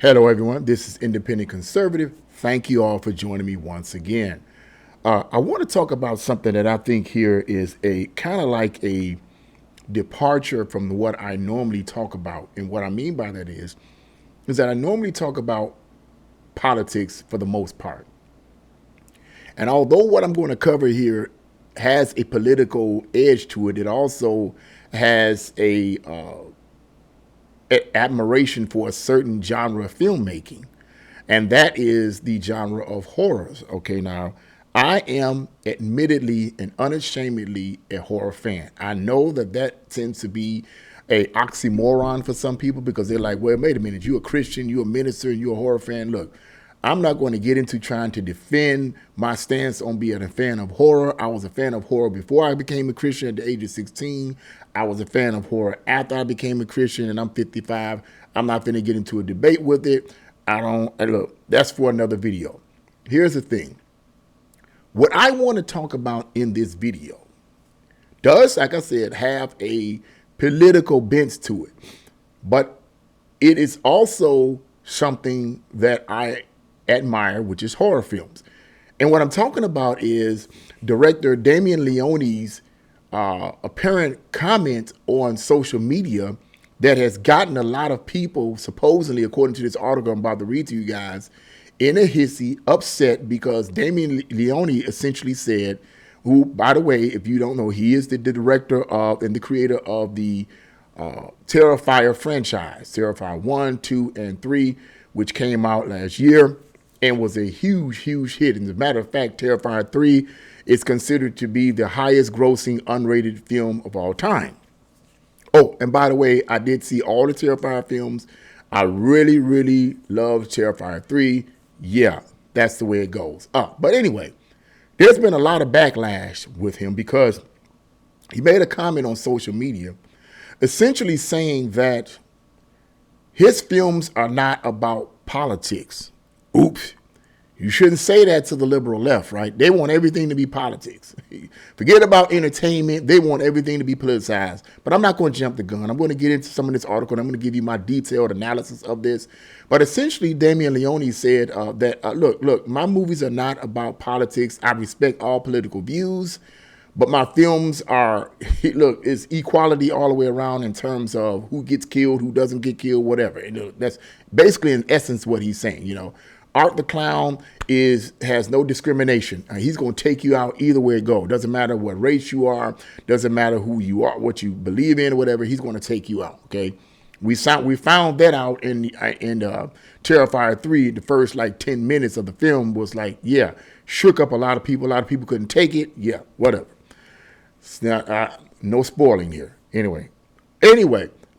Hello, everyone. This is Independent Conservative. Thank you all for joining me once again. I want to talk about something that I think here is a kind of like a departure from what I normally talk about. And what I mean by that is that I normally talk about politics for the most part. And although what I'm going to cover here has a political edge to it, it also has a admiration for a certain genre of filmmaking, and that is the genre of horrors. Okay, now I am admittedly and unashamedly a horror fan. I know that that tends to be a oxymoron for some people because they're like, well, wait a minute, you're a Christian, you're a minister, and you're a horror fan. Look, I'm not going to get into trying to defend my stance on being a fan of horror. I was a fan of horror before I became a Christian at the age of 16. I was a fan of horror after I became a Christian, and I'm 55. I'm not going to get into a debate with it. Look, that's for another video. Here's the thing. What I want to talk about in this video does, like I said, have a political bent to it, but it is also something that I admire, which is horror films. And what I'm talking about is director Damien Leone's apparent comment on social media that has gotten a lot of people, supposedly, according to this article I'm about to read to you guys, in a hissy, upset because Damien Leone essentially said, who, by the way, if you don't know, he is the director of and the creator of the Terrifier franchise, Terrifier 1, 2, and 3, which came out last year and was a huge, huge hit. And as a matter of fact, Terrifier 3 is considered to be the highest grossing unrated film of all time. Oh, and by the way, I did see all the Terrifier films. I really, really love Terrifier 3. Yeah, that's the way it goes. But anyway, there's been a lot of backlash with him because he made a comment on social media essentially saying that his films are not about politics. Oops. You shouldn't say that to the liberal left, right? They want everything to be politics. Forget about entertainment. They want everything to be politicized. But I'm not going to jump the gun. I'm going to get into some of this article, and I'm going to give you my detailed analysis of this. But essentially, Damien Leone said look, my movies are not about politics. I respect all political views, but my films are, look, it's equality all the way around in terms of who gets killed, who doesn't get killed, whatever. That's basically, in essence, what he's saying, Art the Clown has no discrimination. He's going to take you out either way it goes. Doesn't matter what race you are. Doesn't matter who you are, what you believe in, or whatever. He's going to take you out. Okay, we found that out in Terrifier 3. The first 10 minutes of the film was shook up a lot of people. A lot of people couldn't take it. Yeah, whatever. It's not, no spoiling here. Anyway,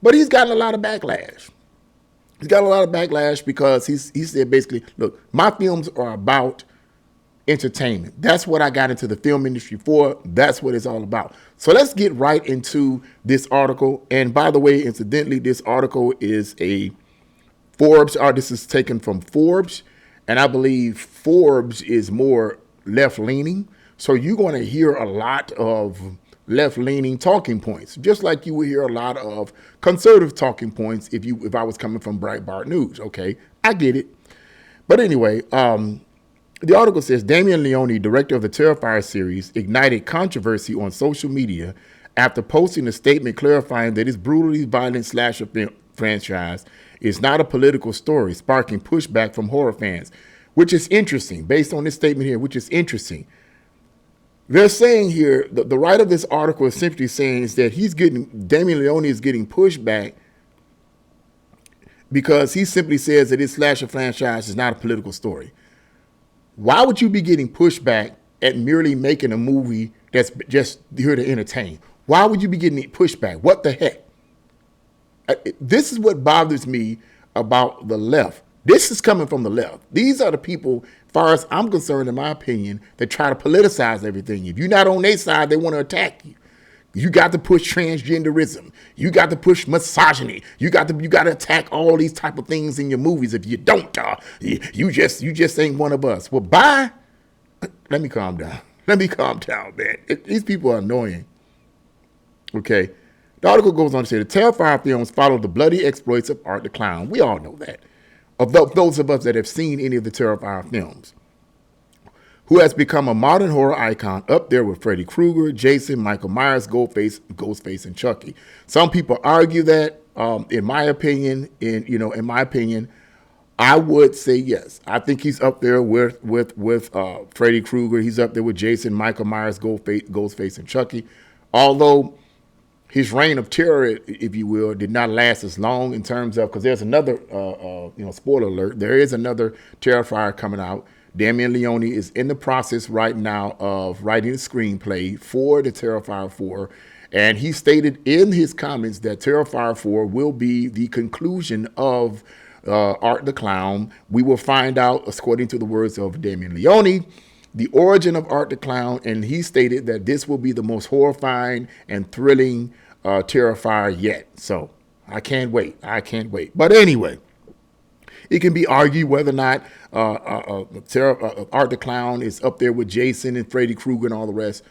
but he's gotten a lot of backlash. He's got a lot of backlash because he said basically, look, my films are about entertainment. That's what I got into the film industry for. That's what it's all about. So let's get right into this article. And by the way, incidentally, this article is a Forbes. This is taken from Forbes. And I believe Forbes is more left-leaning. So you're going to hear a lot of left-leaning talking points, just like you would hear a lot of conservative talking points if I was coming from Breitbart News. Okay, I get it. But anyway, the article says Damien Leone, director of the Terrifier series, ignited controversy on social media after posting a statement clarifying that his brutally violent slasher franchise is not a political story, sparking pushback from horror fans, which is interesting. Based on this statement here, which is interesting. They're saying here, the writer of this article is simply saying is that Damien Leone is getting pushback because he simply says that his slasher franchise is not a political story. Why would you be getting pushback at merely making a movie that's just here to entertain? Why would you be getting pushback? What the heck? This is what bothers me about the left. This is coming from the left. These are the people, as far as I'm concerned, in my opinion, that try to politicize everything. If you're not on their side, they want to attack you. You got to push transgenderism. You got to push misogyny. You got to attack all these type of things in your movies. If you don't, you just ain't one of us. Well, bye. Let me calm down. Man. These people are annoying. Okay. The article goes on to say the Terrifier films follow the bloody exploits of Art the Clown. We all know that. of those of us that have seen any of the Terrifier films, who has become a modern horror icon up there with Freddy Krueger, Jason, Michael Myers, Ghostface, and Chucky. Some people argue that. In my opinion, I would say yes. I think he's up there with Freddy Krueger. He's up there with Jason, Michael Myers, Ghostface, and Chucky. Although his reign of terror, if you will, did not last as long in terms of, because there's another, spoiler alert, there is another Terrifier coming out. Damien Leon is in the process right now of writing a screenplay for the Terrifier 4. And he stated in his comments that Terrifier 4 will be the conclusion of Art the Clown. We will find out, according to the words of Damien Leon, the origin of Art the Clown, and he stated that this will be the most horrifying and thrilling Terrifier yet. So I can't wait. But anyway, it can be argued whether or not Art the Clown is up there with Jason and Freddy Krueger and all the rest.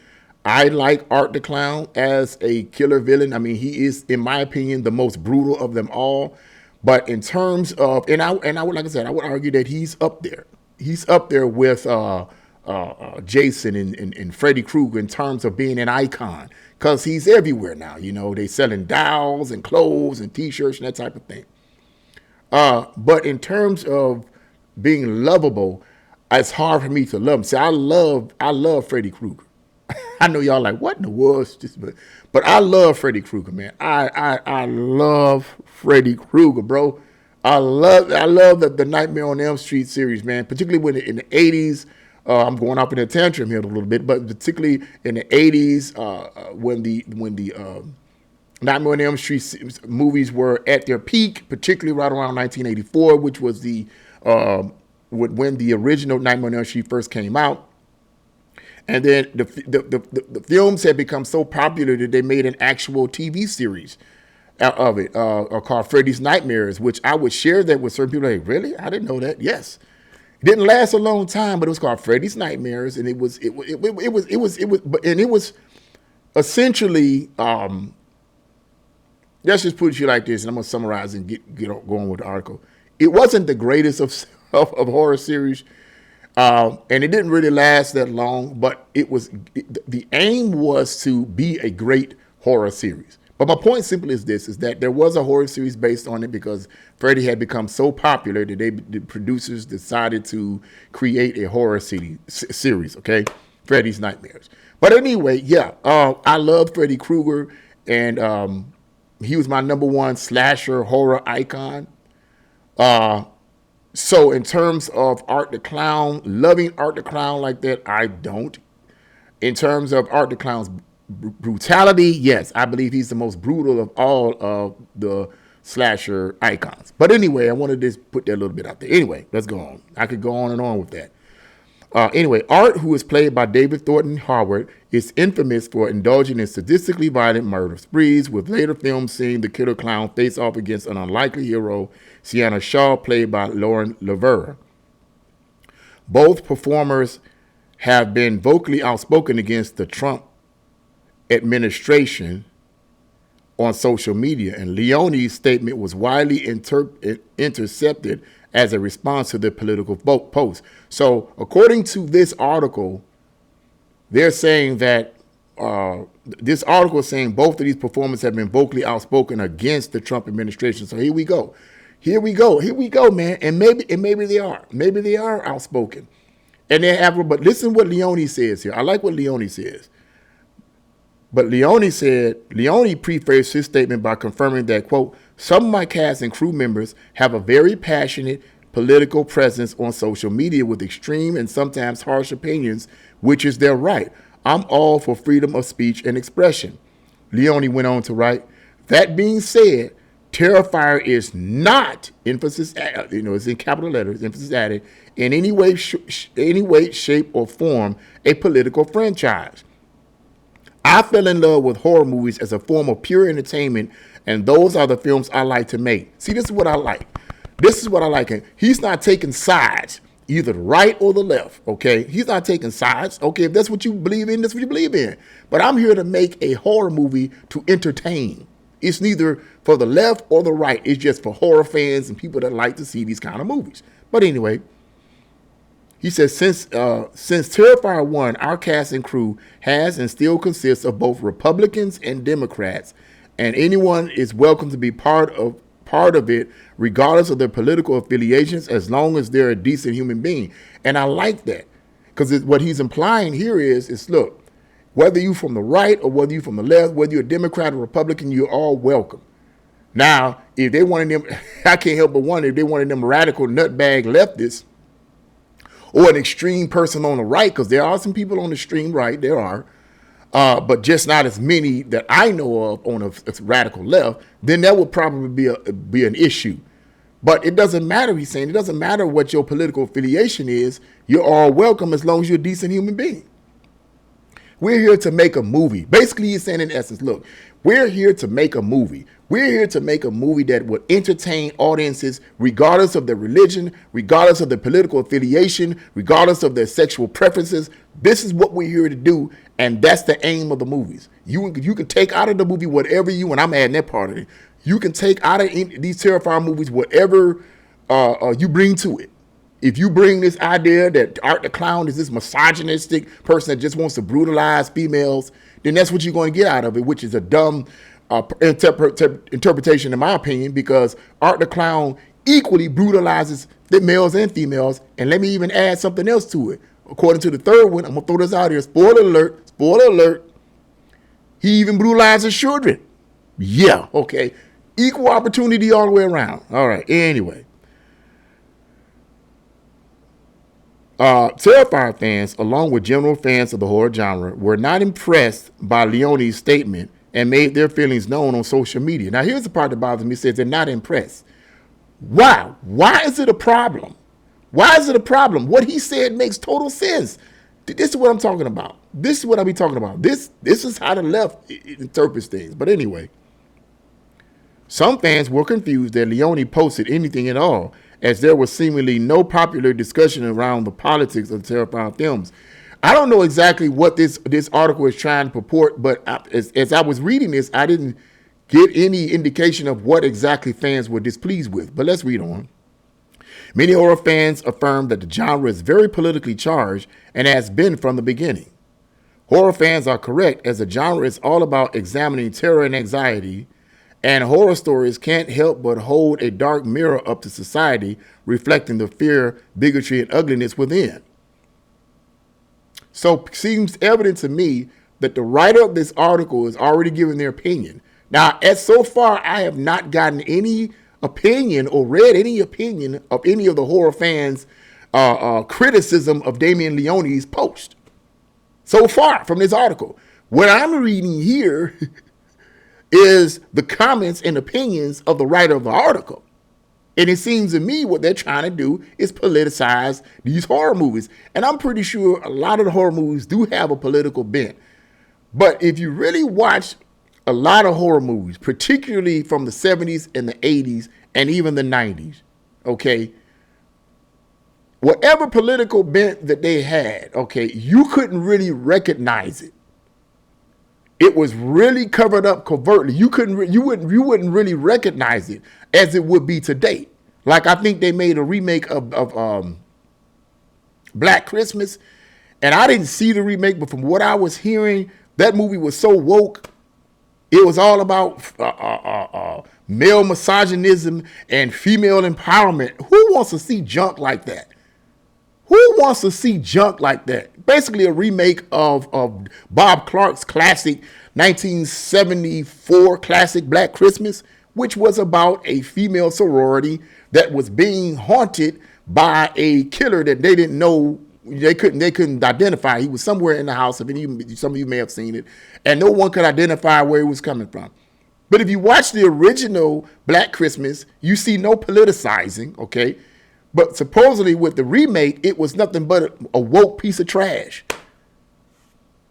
I like Art the Clown as a killer villain. I mean, he is, in my opinion, the most brutal of them all. But in terms of, and I would, like I said, I would argue that he's up there. He's up there with Jason and Freddy Krueger in terms of being an icon, because he's everywhere now. You know, they selling dolls and clothes and T-shirts and that type of thing. But in terms of being lovable, it's hard for me to love him. See, I love Freddy Krueger. I know y'all like, what in the world? But I love Freddy Krueger, man. I love Freddy Krueger, bro. I love the Nightmare on Elm Street series, man. Particularly when in the 80s, I'm going up in a tantrum here a little bit, but particularly in the 80s, when the Nightmare on Elm Street movies were at their peak, particularly right around 1984, which was when the original Nightmare on Elm Street first came out. And then the films had become so popular that they made an actual TV series out of it, called Freddy's Nightmares, which I would share that with certain people. Like, really? I didn't know that. Yes, it didn't last a long time, but it was called Freddy's Nightmares, and it was essentially. Let's just put it to you like this, and I'm gonna summarize and get going with the article. It wasn't the greatest of horror series. And it didn't really last that long, but the aim was to be a great horror series. But my point simply is this, is that there was a horror series based on it because Freddy had become so popular that the producers decided to create a horror series, okay? Freddy's Nightmares. But anyway, yeah, I love Freddy Krueger, and he was my number one slasher horror icon. So in terms of Art the Clown, loving Art the Clown like that, I don't. In terms of Art the Clown's brutality, yes, I believe he's the most brutal of all of the slasher icons. But anyway, I wanted to just put that a little bit out there. Anyway, let's go on. I could go on and on with that. Anyway, Art, who is played by David Thornton Howard, is infamous for indulging in sadistically violent murder sprees, with later films seeing the killer clown face off against an unlikely hero, Sienna Shaw, played by Lauren Lavera. Both performers have been vocally outspoken against the Trump administration on social media, and Leone's statement was widely intercepted as a response to the political post. So according to this article, they're saying that this article is saying both of these performers have been vocally outspoken against the Trump administration. So here we go, man. And maybe they are outspoken, and they have. But listen what Leone says here. I like what Leone says. But Leone prefaced his statement by confirming that, quote, some of my cast and crew members have a very passionate political presence on social media with extreme and sometimes harsh opinions, which is their right. I'm all for freedom of speech and expression. Leone went on to write, that being said, Terrifier is not, emphasis, it's in capital letters, emphasis added, in any way, shape, or form, a political franchise. I fell in love with horror movies as a form of pure entertainment, and those are the films I like to make. See, this is what I like. He's not taking sides, either the right or the left, okay? He's not taking sides. Okay, if that's what you believe in, that's what you believe in. But I'm here to make a horror movie to entertain. It's neither for the left or the right. It's just for horror fans and people that like to see these kind of movies. But anyway, he says, since Terrifier 1, our cast and crew has and still consists of both Republicans and Democrats, and anyone is welcome to be part of it, regardless of their political affiliations, as long as they're a decent human being. And I like that, because what he's implying here is, look, whether you're from the right or whether you're from the left, whether you're a Democrat or Republican, you're all welcome. Now, if they wanted them, I can't help but wonder if they wanted them radical nutbag leftists or an extreme person on the right, because there are some people on the extreme right, there are, but just not as many that I know of on a radical left, then that would probably be an issue. But it doesn't matter, he's saying. It doesn't matter what your political affiliation is. You're all welcome as long as you're a decent human being. We're here to make a movie. Basically, he's saying in essence, look, we're here to make a movie. We're here to make a movie that would entertain audiences regardless of their religion, regardless of their political affiliation, regardless of their sexual preferences. This is what we're here to do, and that's the aim of the movies. You can take out of the movie whatever and I'm adding that part of it, you can take out of these Terrifier movies whatever you bring to it. If you bring this idea that Art the Clown is this misogynistic person that just wants to brutalize females, then that's what you're going to get out of it, which is a dumb interpretation, in my opinion, because Art the Clown equally brutalizes the males and females. And let me even add something else to it. According to the third one, I'm going to throw this out here. Spoiler alert. He even brutalizes children. Yeah, okay. Equal opportunity all the way around. All right, anyway. Terrifier fans, along with general fans of the horror genre, were not impressed by Leone's statement and made their feelings known on social media. Now, here's the part that bothers me. It says they're not impressed. Why? Why is it a problem? Why is it a problem? What he said makes total sense. This is what I'm talking about. This is what I be talking about. This is how the left interprets things. But anyway, some fans were confused that Leone posted anything at all, as there was seemingly no popular discussion around the politics of the Terrifier films. I don't know exactly what this article is trying to purport, but as I was reading this, I didn't get any indication of what exactly fans were displeased with. But let's read on. Many horror fans affirm that the genre is very politically charged and has been from the beginning. Horror fans are correct, as the genre is all about examining terror and anxiety, and horror stories can't help but hold a dark mirror up to society, reflecting the fear, bigotry, and ugliness within. So it seems evident to me that the writer of this article is already giving their opinion. Now, as so far, I have not gotten any opinion or read any opinion of any of the horror fans' criticism of Damien Leone's post. So far from this article. What I'm reading here is the comments and opinions of the writer of the article. And it seems to me what they're trying to do is politicize these horror movies. And I'm pretty sure a lot of the horror movies do have a political bent. But if you really watch a lot of horror movies, particularly from the 70s and the 80s and even the 90s, okay, whatever political bent that they had, okay, you couldn't really recognize it. It was really covered up covertly. You wouldn't really recognize it as it would be today. Like, I think they made a remake of Black Christmas, and I didn't see the remake, but from what I was hearing, that movie was so woke. It was all about male misogynism and female empowerment. Who wants to see junk like that? Who wants to see junk like that? Basically a remake of Bob Clark's classic 1974 classic Black Christmas, which was about a female sorority that was being haunted by a killer that they didn't know, they couldn't identify. He was somewhere in the house. Some of you may have seen it, and no one could identify where he was coming from. But if you watch the original Black Christmas, you see no politicizing, okay? But supposedly with the remake, it was nothing but a woke piece of trash.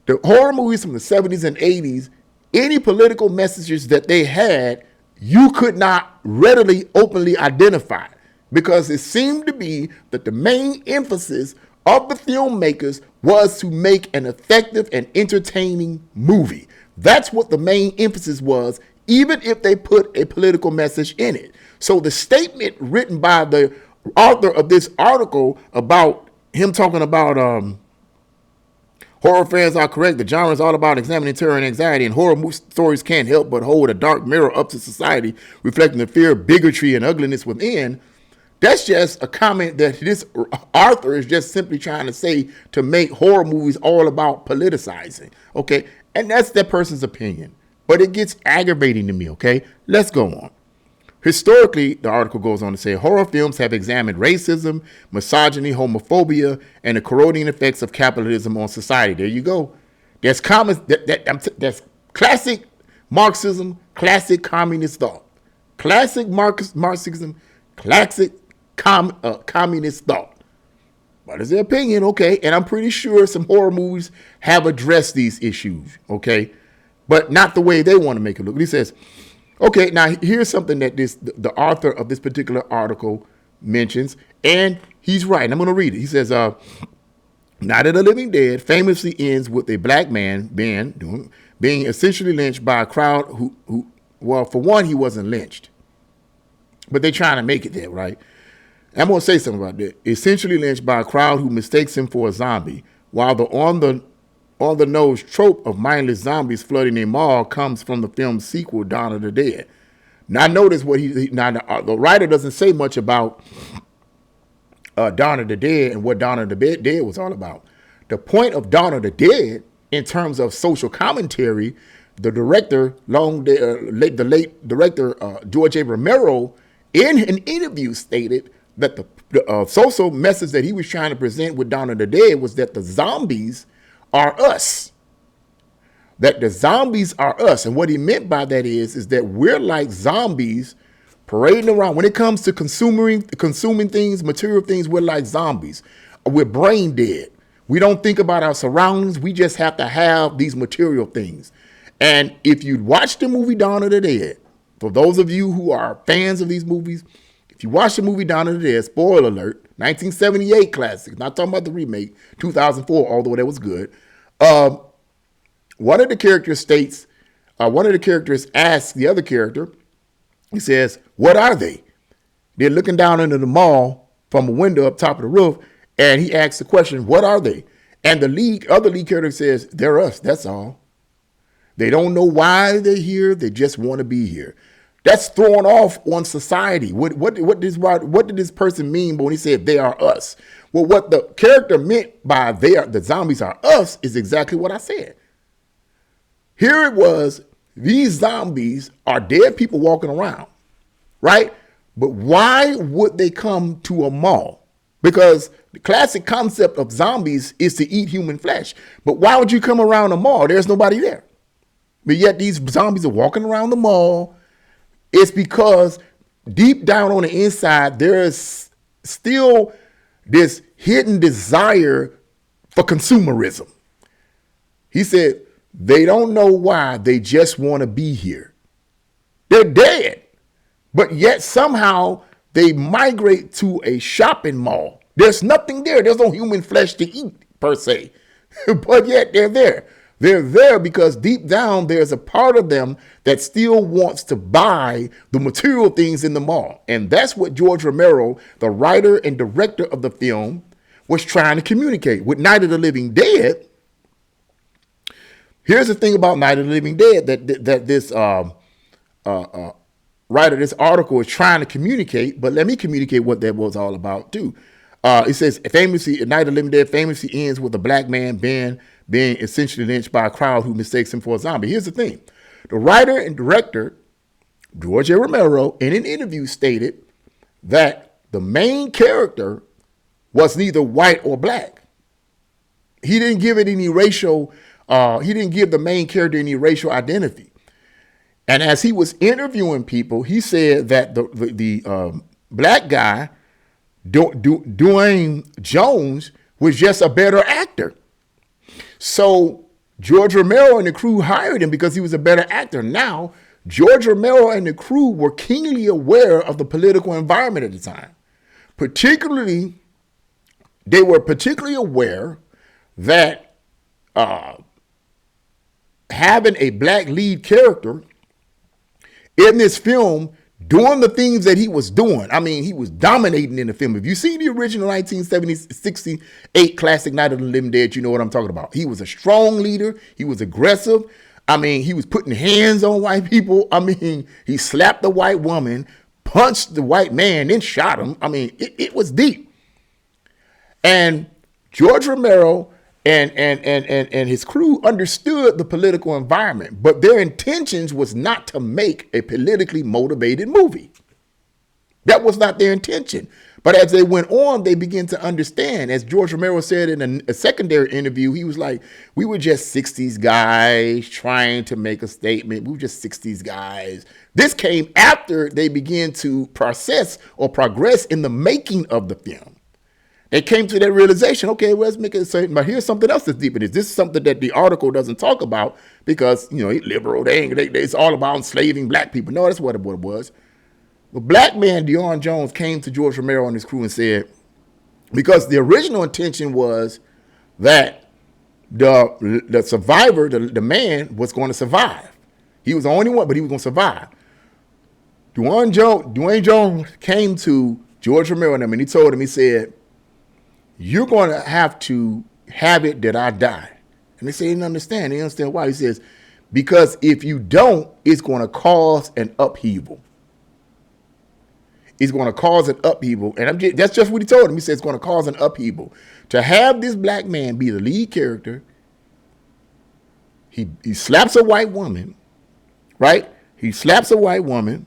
The horror movies from the 70s and 80s, any political messages that they had, you could not readily, openly identify, because it seemed to be that the main emphasis of the filmmakers was to make an effective and entertaining movie. That's what the main emphasis was even if they put a political message in it. So the statement written by the author of this article about him talking about horror fans are correct. The genre is all about examining terror and anxiety, and horror stories can't help but hold a dark mirror up to society, reflecting the fear, bigotry, and ugliness within. That's just a comment that this author is just simply trying to say to make horror movies all about politicizing, okay? And that's that person's opinion. But it gets aggravating to me, okay? Let's go on. Historically, the article goes on to say, horror films have examined racism, misogyny, homophobia, and the corroding effects of capitalism on society. There you go. That's that's classic Marxism, classic communist thought. Classic Marxism, classic communist thought. But it's their opinion, okay? And I'm pretty sure some horror movies have addressed these issues, okay? But not the way they want to make it look. He says, okay, now here's something that the author of this particular article mentions, and he's right. I'm going to read it. He says, Night of the Living Dead famously ends with a black man, Ben, being essentially lynched by a crowd who, well, for one, he wasn't lynched. But they're trying to make it there, right? I'm going to say something about that. Essentially lynched by a crowd who mistakes him for a zombie, while the on-the-nose trope of mindless zombies flooding a mall comes from the film's sequel, Dawn of the Dead. Now, notice what the writer doesn't say much about Dawn of the Dead and what Dawn of the Dead was all about. The point of Dawn of the Dead, in terms of social commentary, the director, the late director George A. Romero, in an interview stated that the social message that he was trying to present with Dawn of the Dead was that the zombies are us. That the zombies are us. And what he meant by that is that we're like zombies parading around. When it comes to consuming things, material things, we're like zombies. We're brain dead. We don't think about our surroundings. We just have to have these material things. And if you watch the movie Dawn of the Dead, for those of you who are fans of these movies, if you watch the movie Dawn of the Dead, spoiler alert, 1978 classic, not talking about the remake, 2004, although that was good. One of the characters asks the other character, he says, what are they? They're looking down into the mall from a window up top of the roof, and he asks the question, what are they? And the other lead character says, they're us, that's all. They don't know why they're here, they just want to be here. That's throwing off on society. What did this person mean when he said they are us? Well, what the character meant by the zombies are us is exactly what I said. Here it was, these zombies are dead people walking around, right? But why would they come to a mall? Because the classic concept of zombies is to eat human flesh. But why would you come around a mall? There's nobody there. But yet these zombies are walking around the mall. It's because deep down on the inside, there is still this hidden desire for consumerism. He said, they don't know why, they just want to be here. They're dead, but yet somehow they migrate to a shopping mall. There's nothing there. There's no human flesh to eat, per se, but yet they're there. They're there because deep down, there's a part of them that still wants to buy the material things in the mall. And that's what George Romero, the writer and director of the film, was trying to communicate. With Night of the Living Dead, here's the thing about Night of the Living Dead that this writer, this article is trying to communicate, but let me communicate what that was all about too. It says, famously, Night of the Living Dead famously ends with a black man, Ben, being essentially lynched by a crowd who mistakes him for a zombie. Here's the thing. The writer and director, George A. Romero, in an interview stated that the main character was neither white or black. He didn't give it any racial, he didn't give the main character any racial identity. And as he was interviewing people, he said that the black guy, Dwayne Jones, was just a better actor. So George Romero and the crew hired him because he was a better actor. Now, George Romero and the crew were keenly aware of the political environment at the time. They were particularly aware that having a black lead character in this film doing the things that he was doing. I mean, he was dominating in the film. If you see the original 1968 classic Night of the Living Dead, you know what I'm talking about. He was a strong leader. He was aggressive. I mean, he was putting hands on white people. I mean, he slapped the white woman, punched the white man, then shot him. I mean, it was deep. And George Romero and his crew understood the political environment, but their intentions was not to make a politically motivated movie. That was not their intention. But as they went on, they began to understand. As George Romero said in a secondary interview, he was like, we were just 60s guys trying to make a statement. We were just 60s guys. This came after they began to process or progress in the making of the film. They came to that realization, okay, well, let's make it certain, but here's something else that's deep in this. This is something that the article doesn't talk about because, you know, liberal, it's all about enslaving black people. No, that's what it was. The black man, Deon Jones, came to George Romero and his crew and said, because the original intention was that the survivor, the man, was going to survive. He was the only one, but he was going to survive. Dwayne Jones came to George Romero and them, and he told him, he said, you're going to have it that I die. And they say they didn't understand. They didn't understand why. He says, because if you don't, it's going to cause an upheaval. It's going to cause an upheaval. And that's just what he told him. He said it's going to cause an upheaval. To have this black man be the lead character, he slaps a white woman, right? He slaps a white woman,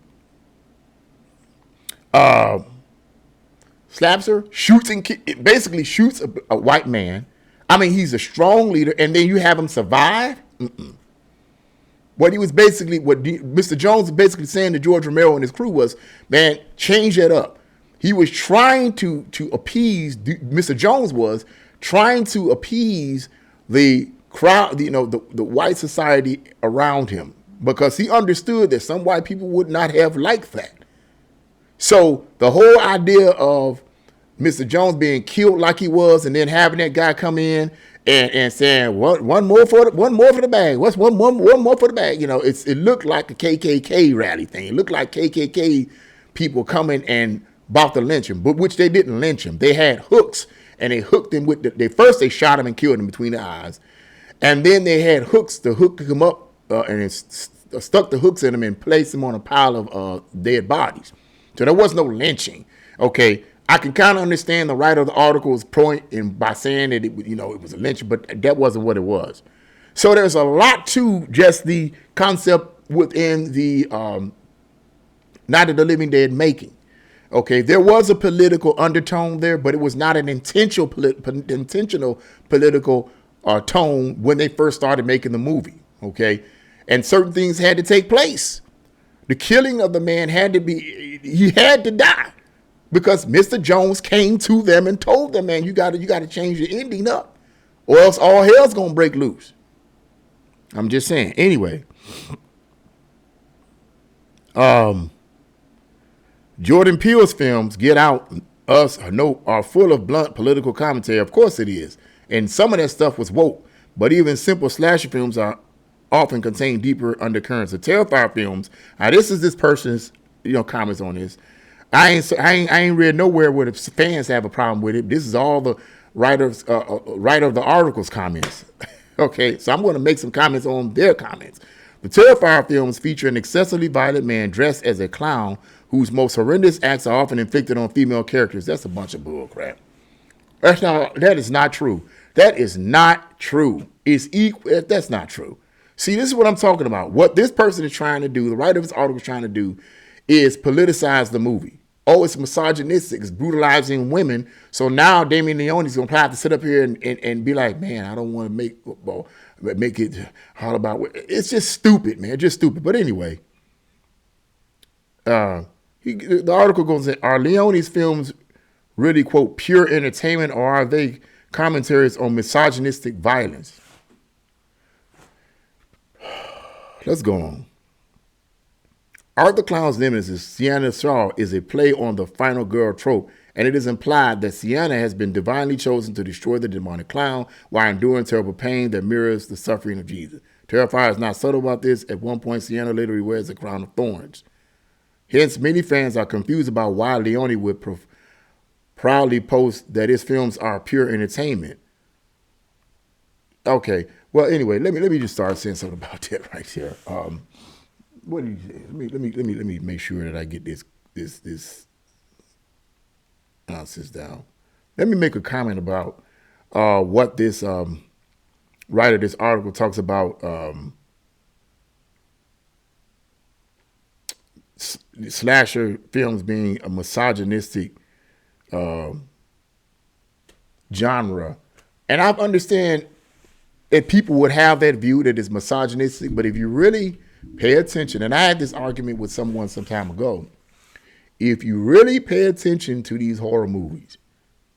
slaps her, basically shoots a white man. I mean, he's a strong leader, and then you have him survive? What Mr. Jones was basically saying to George Romero and his crew was, man, change that up. He was trying to appease, Mr. Jones was trying to appease the crowd, the white society around him, because he understood that some white people would not have liked that. So the whole idea of Mr. Jones being killed like he was, and then having that guy come in and saying one more for the bag. What's one more for the bag? You know, it looked like a KKK rally thing. It looked like KKK people coming and about to lynch him, but which they didn't lynch him. They had hooks and they hooked him with first they shot him and killed him between the eyes, and then they had hooks to hook him up and stuck the hooks in him and placed him on a pile of dead bodies. So there was no lynching. Okay. I can kind of understand the writer of the article's point by saying that it was a lynching, but that wasn't what it was. So there's a lot to just the concept within the Night of the Living Dead making. Okay, there was a political undertone there, but it was not an intentional political tone when they first started making the movie. Okay, and certain things had to take place. The killing of the man he had to die. Because Mr. Jones came to them and told them, man, you got to change the ending up, or else all hell's gonna break loose. I'm just saying. Anyway, Jordan Peele's films, Get Out, Us, are full of blunt political commentary. Of course it is, and some of that stuff was woke. But even simple slasher films often contain deeper undercurrents. The Terrifier films. Now, this is this person's comments on this. I ain't read nowhere where the fans have a problem with it. This is all the writer of the article's comments. Okay, so I'm going to make some comments on their comments. The Terrifier films feature an excessively violent man dressed as a clown whose most horrendous acts are often inflicted on female characters. That's a bunch of bull crap. That is not true. That is not true. That's not true. See, this is what I'm talking about. What this person is trying to do, the writer of this article is trying to do, is politicize the movie. Oh, it's misogynistic. It's brutalizing women. So now Damien Leon is going to have to sit up here and be like, man, I don't want to make it all about. It's just stupid, man. Just stupid. But anyway, the article goes, are Leone's films really, quote, pure entertainment, or are they commentaries on misogynistic violence? Let's go on. Art the Clown's nemesis, Sienna Shaw, is a play on the final girl trope, and it is implied that Sienna has been divinely chosen to destroy the demonic clown while enduring terrible pain that mirrors the suffering of Jesus. Terrifier is not subtle about this. At one point, Sienna literally wears a crown of thorns. Hence, many fans are confused about why Leone would proudly post that his films are pure entertainment. Okay. Well, anyway, let me just start saying something about that right here. What do you say? Let me make sure that I get this nonsense down. Let me make a comment about what this writer, this article talks about. Slasher films being a misogynistic genre, and I understand that people would have that view that it's misogynistic, but if you really pay attention, and I had this argument with someone some time ago, if you really pay attention to these horror movies,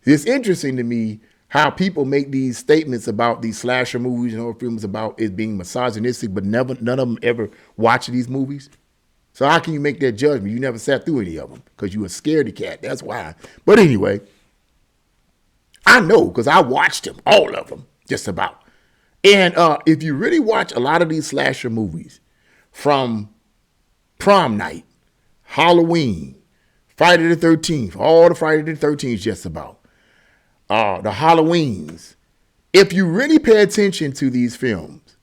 it's interesting to me how people make these statements about these slasher movies and horror films about it being misogynistic, but none of them ever watch these movies. So how can you make that judgment? You never sat through any of them because you were scaredy cat. That's why. But anyway, I know because I watched them, all of them, just about. And if you really watch a lot of these slasher movies, from Prom Night, Halloween, Friday the 13th, all the Friday the 13th just about, the Halloweens, if you really pay attention to these films,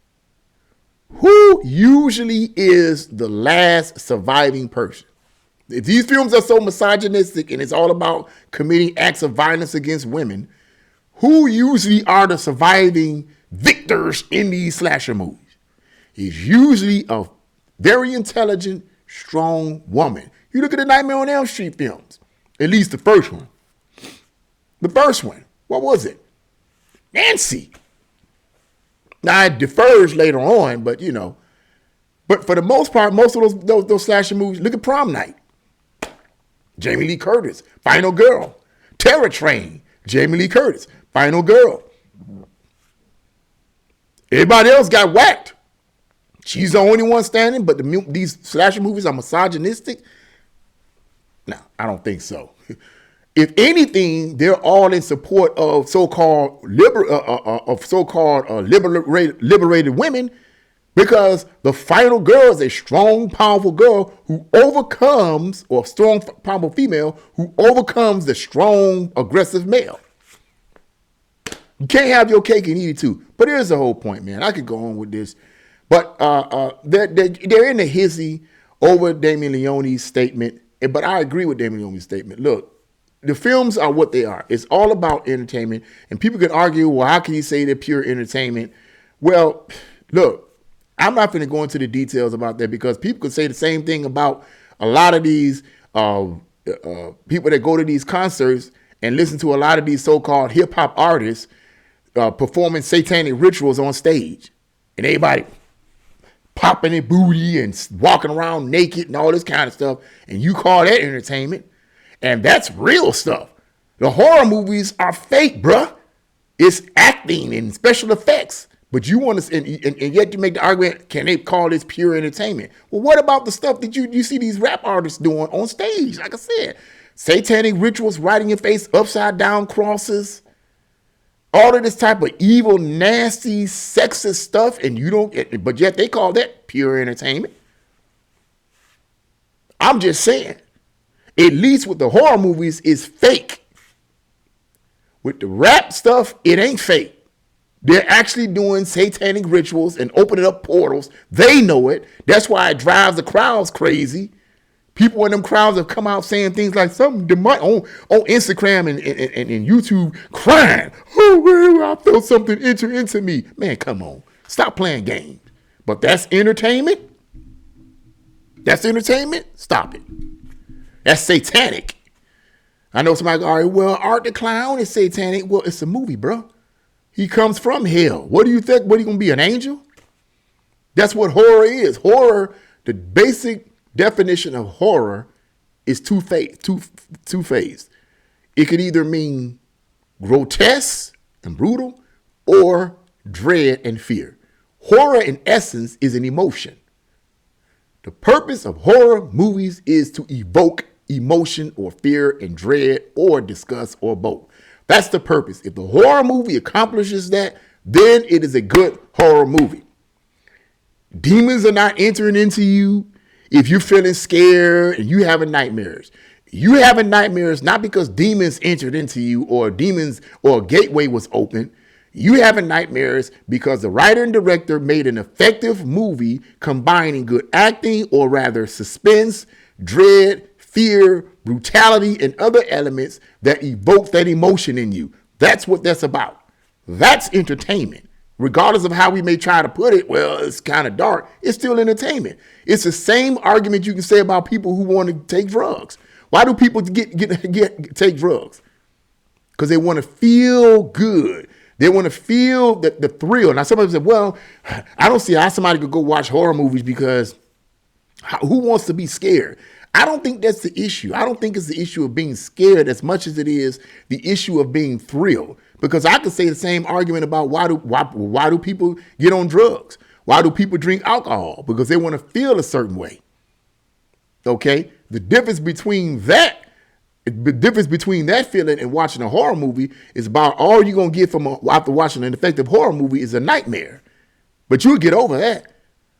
who usually is the last surviving person? If these films are so misogynistic and it's all about committing acts of violence against women, who usually are the surviving victors in these slasher movies? It's usually a very intelligent, strong woman. You look at the Nightmare on Elm Street films, at least the first one. The first one, what was it? Nancy. Now it differs later on, but you know. But for the most part, most of those slasher movies, look at Prom Night. Jamie Lee Curtis, Final Girl. Terror Train, Jamie Lee Curtis, Final Girl. Everybody else got whacked. She's the only one standing, but these slasher movies are misogynistic? No, I don't think so. If anything, they're all in support of so-called liberated women, because the final girl is a strong, powerful girl who overcomes, or strong, powerful female who overcomes the strong, aggressive male. You can't have your cake and eat it too. But here's the whole point, man. I could go on with this, but they're in a hissy over Damien Leone's statement. But I agree with Damien Leone's statement. Look. The films are what they are. It's all about entertainment. And people can argue, well, how can you say they're pure entertainment? Well, look, I'm not going to go into the details about that because people could say the same thing about a lot of these people that go to these concerts and listen to a lot of these so-called hip-hop artists performing satanic rituals on stage. And everybody popping their booty and walking around naked and all this kind of stuff. And you call that entertainment. And that's real stuff. The horror movies are fake, bruh. It's acting and special effects. But you want to, and yet you make the argument, can they call this pure entertainment? Well, what about the stuff that you see these rap artists doing on stage? Like I said, satanic rituals, writing your face upside down crosses, all of this type of evil, nasty, sexist stuff, and you don't, but yet they call that pure entertainment. I'm just saying. At least with the horror movies, it's fake. With the rap stuff, it ain't fake. They're actually doing satanic rituals and opening up portals. They know it. That's why it drives the crowds crazy. People in them crowds have come out saying things like something on Instagram and YouTube crying. Oh, I felt something enter into me. Man, come on. Stop playing games. But that's entertainment? That's entertainment? Stop it. That's satanic. I know somebody go, all right, well, Art the Clown is satanic. Well, it's a movie, bro. He comes from hell. What do you think? What, are you going to be, an angel? That's what horror is. Horror, the basic definition of horror is two-phased. It could either mean grotesque and brutal or dread and fear. Horror, in essence, is an emotion. The purpose of horror movies is to evoke emotion or fear and dread or disgust or both. That's the purpose. If the horror movie accomplishes that, then it is a good horror movie. Demons are not entering into you if you're feeling scared and you having nightmares. You having nightmares not because demons entered into you or demons or a gateway was open. You having nightmares because the writer and director made an effective movie combining good acting, or rather suspense, dread, fear, brutality, and other elements that evoke that emotion in you. That's what that's about. That's entertainment. Regardless of how we may try to put it, well, it's kind of dark. It's still entertainment. It's the same argument you can say about people who want to take drugs. Why do people take drugs? Because they want to feel good. They want to feel the thrill. Now, somebody said, well, I don't see how somebody could go watch horror movies because who wants to be scared? I don't think that's the issue. I don't think it's the issue of being scared as much as it is the issue of being thrilled. Because I could say the same argument about why do people get on drugs? Why do people drink alcohol? Because they want to feel a certain way. Okay? The difference between that feeling and watching a horror movie is about all you're going to get from after watching an effective horror movie is a nightmare. But you'll get over that.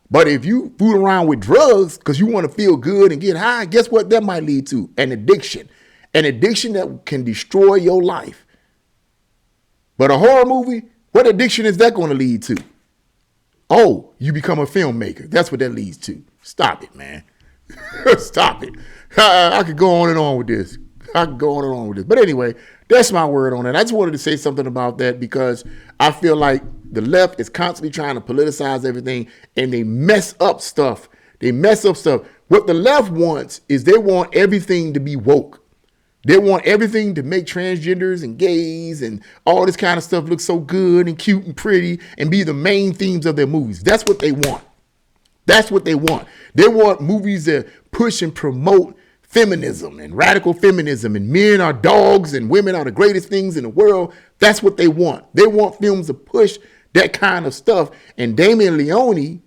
But if you fool around with drugs because you want to feel good and get high, guess what that might lead to? An addiction. An addiction that can destroy your life. But a horror movie, what addiction is that going to lead to? Oh, you become a filmmaker. That's what that leads to. Stop it, man. Stop it. I could go on and on with this. But anyway, that's my word on it. I just wanted to say something about that because I feel like the left is constantly trying to politicize everything and they mess up stuff. What the left wants is they want everything to be woke. They want everything to make transgenders and gays and all this kind of stuff look so good and cute and pretty and be the main themes of their movies. That's what they want. They want movies that push and promote feminism and radical feminism and men are dogs and women are the greatest things in the world. That's what they want. They want films to push that kind of stuff. And Damien Leon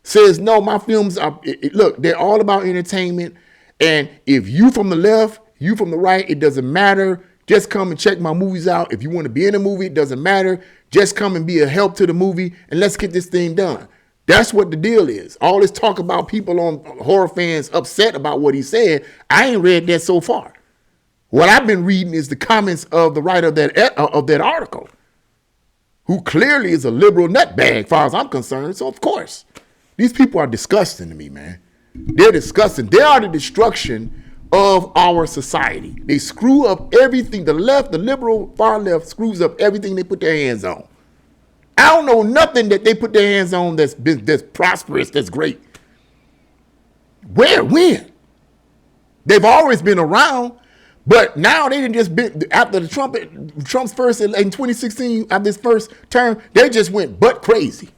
says, no, my films are, look, they're all about entertainment. And if you from the left, you from the right, it doesn't matter. Just come and check my movies out. If you want to be in a movie, it doesn't matter. Just come and be a help to the movie and let's get this thing done. That's what the deal is. All this talk about people on horror fans upset about what he said, I ain't read that so far. What I've been reading is the comments of the writer of that article, who clearly is a liberal nutbag, as far as I'm concerned. So, of course, these people are disgusting to me, man. They're disgusting. They are the destruction of our society. They screw up everything. The left, the liberal far left, screws up everything they put their hands on. I don't know nothing that they put their hands on that's prosperous, that's great. Where? When? They've always been around, but now they didn't just been after Trump's first in 2016, after his first term, they just went butt crazy.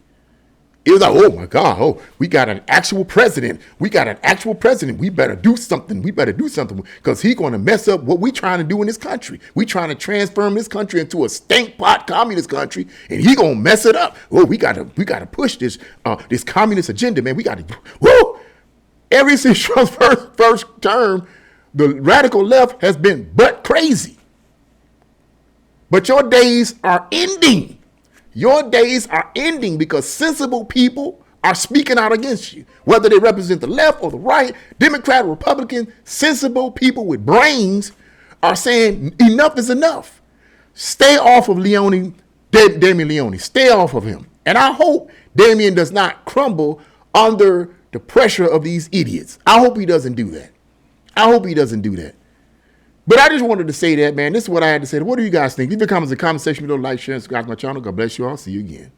It was like, oh my God, we got an actual president. We better do something. Because he's going to mess up what we trying to do in this country. We trying to transform this country into a stank pot communist country, and he going to mess it up. Oh, we got to push this communist agenda, man. We got to, woo! Ever since Trump's first term, the radical left has been butt crazy. But your days are ending. Your days are ending because sensible people are speaking out against you. Whether they represent the left or the right, Democrat or Republican, sensible people with brains are saying enough is enough. Stay off of Damien Leon. Stay off of him. And I hope Damien does not crumble under the pressure of these idiots. I hope he doesn't do that. But I just wanted to say that, man. This is what I had to say. What do you guys think? Leave your comments in the comment section below. Like, share, and subscribe to my channel. God bless you all. See you again.